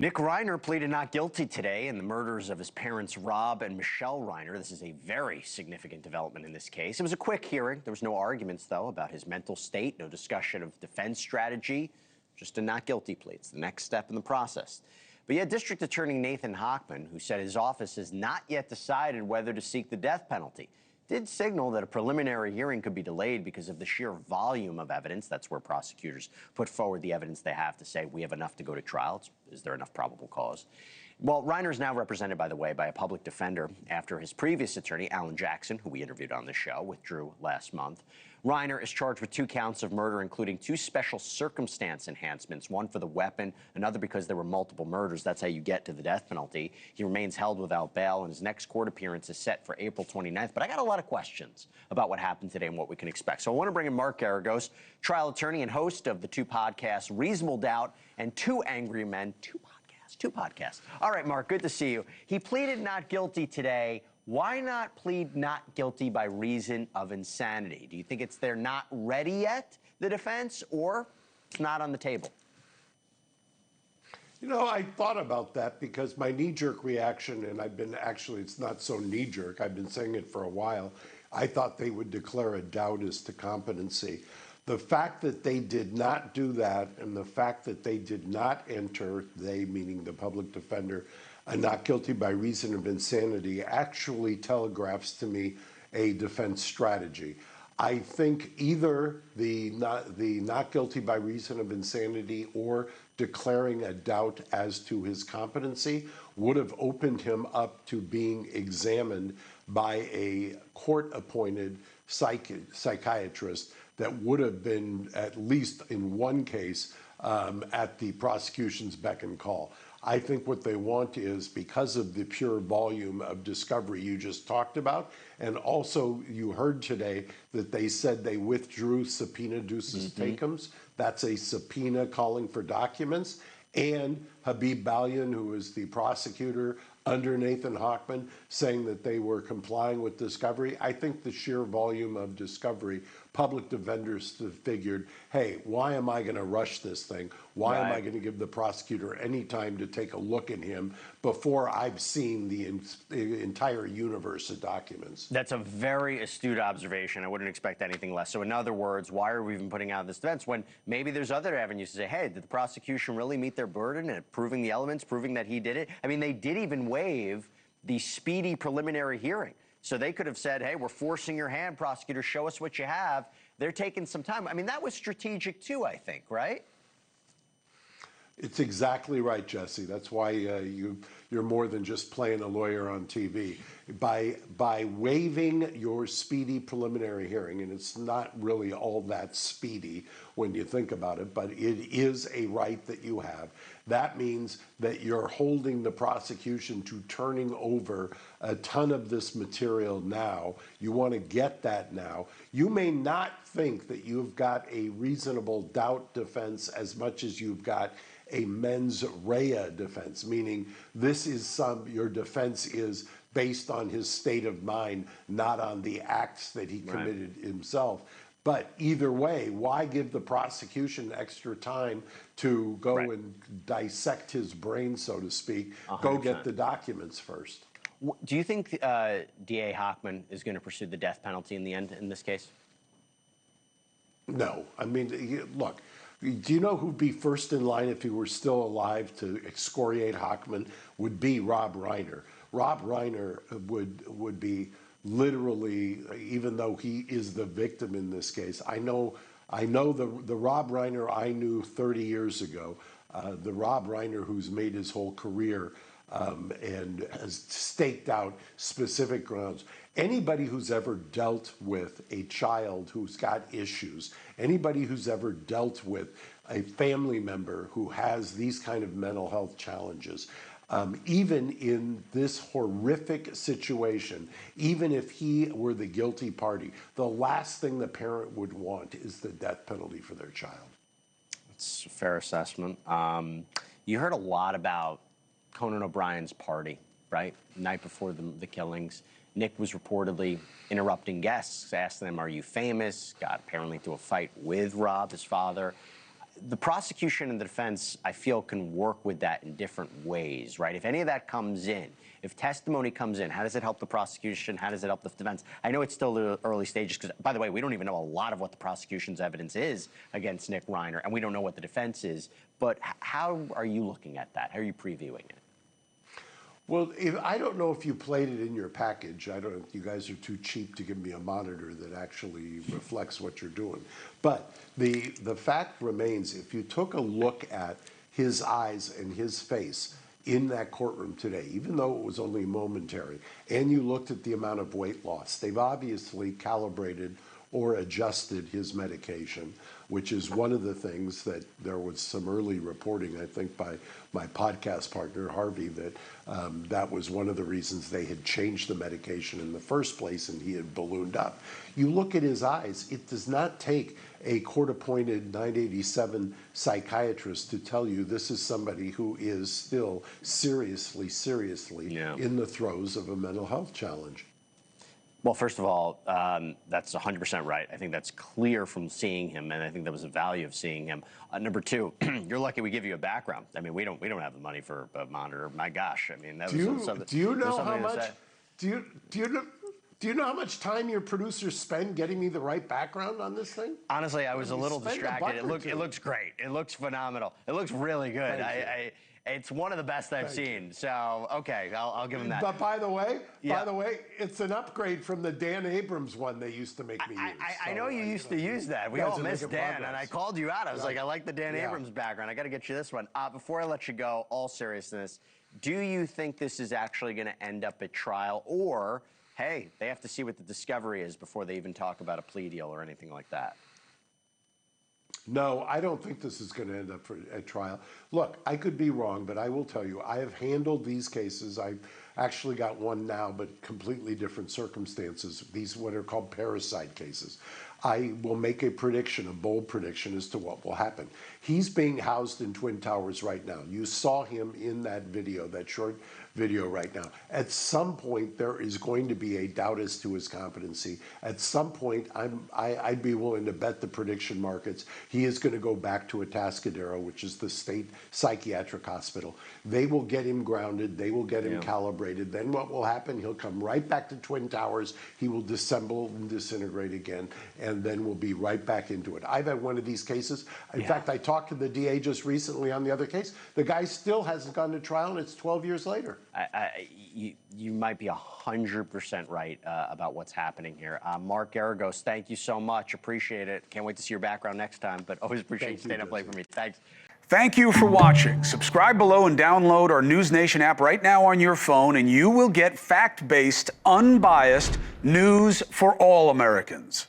Nick Reiner pleaded not guilty today in the murders of his parents, Rob and Michele Reiner. This is a very significant development in this case. It was a quick hearing. There was no arguments, though, about his mental state, no discussion of defense strategy, just a not guilty plea. It's the next step in the process. But yet, District Attorney Nathan Hochman, who said his office has not yet decided whether to seek the death penalty, did signal that a preliminary hearing could be delayed because of the sheer volume of evidence. That's where prosecutors put forward the evidence they have to say, we have enough to go to trial. Is there enough probable cause? Well, Reiner is now represented, by the way, by a public defender after his previous attorney, Alan Jackson, who we interviewed on the show, withdrew last month. Reiner is charged with 2 counts of murder, including 2 special circumstance enhancements, one for the weapon, another because there were multiple murders. That's how you get to the death penalty. He remains held without bail, and his next court appearance is set for April 29th. But I got a lot of questions about what happened today and what we can expect. So I want to bring in Mark Geragos, trial attorney and host of the 2 podcasts, Reasonable Doubt and 2 Angry Men. 2 podcasts. All right, Mark, good to see you. He pleaded not guilty today. Why not plead not guilty by reason of insanity? Do you think it's they're not ready yet, the defense, or it's not on the table? You know, I thought about that because my knee-jerk reaction, and it's not so knee-jerk, I've been saying it for a while, I thought they would declare a doubt as to competency. The fact that they did not do that, and the fact that they did not enter, they meaning the public defender, a not guilty by reason of insanity, actually telegraphs to me a defense strategy. I think either the not guilty by reason of insanity or declaring a doubt as to his competency would have opened him up to being examined by a court-appointed psychiatrist that would have been, at least in one case, at the prosecution's beck and call. I think what they want is, because of the pure volume of discovery you just talked about, and also you heard today that they said they withdrew subpoena duces tecums. That's a subpoena calling for documents. And Habib Balian, who is the prosecutor under Nathan Hochman, saying that they were complying with discovery. I think the sheer volume of discovery, public defenders figured, hey, why am I going to rush this thing? Why am I going to give the prosecutor any time to take a look at him before I've seen the entire universe of documents? That's a very astute observation. I wouldn't expect anything less. So in other words, why are we even putting out this defense when maybe there's other avenues to say, hey, did the prosecution really meet their burden at proving the elements, proving that he did it? I mean, they did even waive the speedy preliminary hearing. So they could have said, hey, we're forcing your hand, prosecutor, show us what you have. They're taking some time. I mean, that was strategic too, I think, right? It's exactly right, Jesse. That's why you're more than just playing a lawyer on TV. By waiving your speedy preliminary hearing, and it's not really all that speedy when you think about it, but it is a right that you have. That means that you're holding the prosecution to turning over a ton of this material now. You want to get that now. You may not think that you've got a reasonable doubt defense as much as you've got a mens rea defense, meaning your defense is based on his state of mind, not on the acts that he committed himself. But either way, why give the prosecution extra time to go and dissect his brain, so to speak? 100%. Go get the documents first. Do you think DA Hochman is going to pursue the death penalty in the end in this case? No. I mean, look, do you know who'd be first in line if he were still alive to excoriate Hochman? Would be Rob Reiner. Rob Reiner would be literally, even though he is the victim in this case, I know the Rob Reiner I knew 30 years ago, the Rob Reiner who's made his whole career and has staked out specific grounds. Anybody who's ever dealt with a child who's got issues, anybody who's ever dealt with a family member who has these kind of mental health challenges, even in this horrific situation, even if he were the guilty party, the last thing the parent would want is the death penalty for their child. That's a fair assessment. You heard a lot about Conan O'Brien's party, right? The night before the killings. Nick was reportedly interrupting guests, asking them, are you famous? Got apparently into a fight with Rob, his father. the prosecution and the defense, I feel, can work with that in different ways, right? If any of that comes in, if testimony comes in, how does it help the prosecution? How does it help the defense? I know it's still the early stages because, by the way, we don't even know a lot of what the prosecution's evidence is against Nick Reiner, and we don't know what the defense is. But how are you looking at that? How are you previewing it? Well, I don't know if you played it in your package. I don't. You guys are too cheap to give me a monitor that actually reflects what you're doing. But the fact remains, if you took a look at his eyes and his face in that courtroom today, even though it was only momentary, and you looked at the amount of weight loss, they've obviously calibrated or adjusted his medication, which is one of the things that there was some early reporting, I think, by my podcast partner, Harvey, that that was one of the reasons they had changed the medication in the first place and he had ballooned up. You look at his eyes, it does not take a court-appointed 987 psychiatrist to tell you this is somebody who is still seriously in the throes of a mental health challenge. Well, first of all, that's 100% right. I think that's clear from seeing him, and I think that was the value of seeing him. Number two, you're lucky we give you a background. I mean, we don't have the money for a monitor. My gosh, I mean, that was something. Do you know how much? Do you know how much time your producers spend getting me the right background on this thing? Honestly, I was a little distracted. It looks great. It looks phenomenal. It looks really good. It's one of the best I've seen. So, okay, I'll give him that. But by the way, it's an upgrade from the Dan Abrams one they used to make me use. I know you used to use that. We all miss Dan, and I called you out. I was like, I like the Dan Abrams background. I got to get you this one. Before I let you go, all seriousness, do you think this is actually going to end up at trial, or, hey, they have to see what the discovery is before they even talk about a plea deal or anything like that? No, I don't think this is going to end up at trial. Look, I could be wrong, but I will tell you, I have handled these cases. I've actually got one now, but completely different circumstances. These what are called parasite cases. I will make a prediction, a bold prediction as to what will happen. He's being housed in Twin Towers right now. You saw him in that video, that short video right now. At some point, there is going to be a doubt as to his competency. At some point, I'd be willing to bet the prediction markets he is going to go back to Atascadero, which is the state psychiatric hospital. They will get him grounded. They will get him calibrated. Then what will happen? He'll come right back to Twin Towers. He will dissemble and disintegrate again, and then we'll be right back into it. I've had one of these cases. In fact, I talked to the DA just recently on the other case. The guy still hasn't gone to trial, and it's 12 years later. You might be 100% right about what's happening here. Mark Geragos, thank you so much. Appreciate it. Can't wait to see your background next time, but always appreciate you staying up late for me. Thanks. Thank you for watching. Subscribe below and download our NewsNation app right now on your phone, and you will get fact-based, unbiased news for all Americans.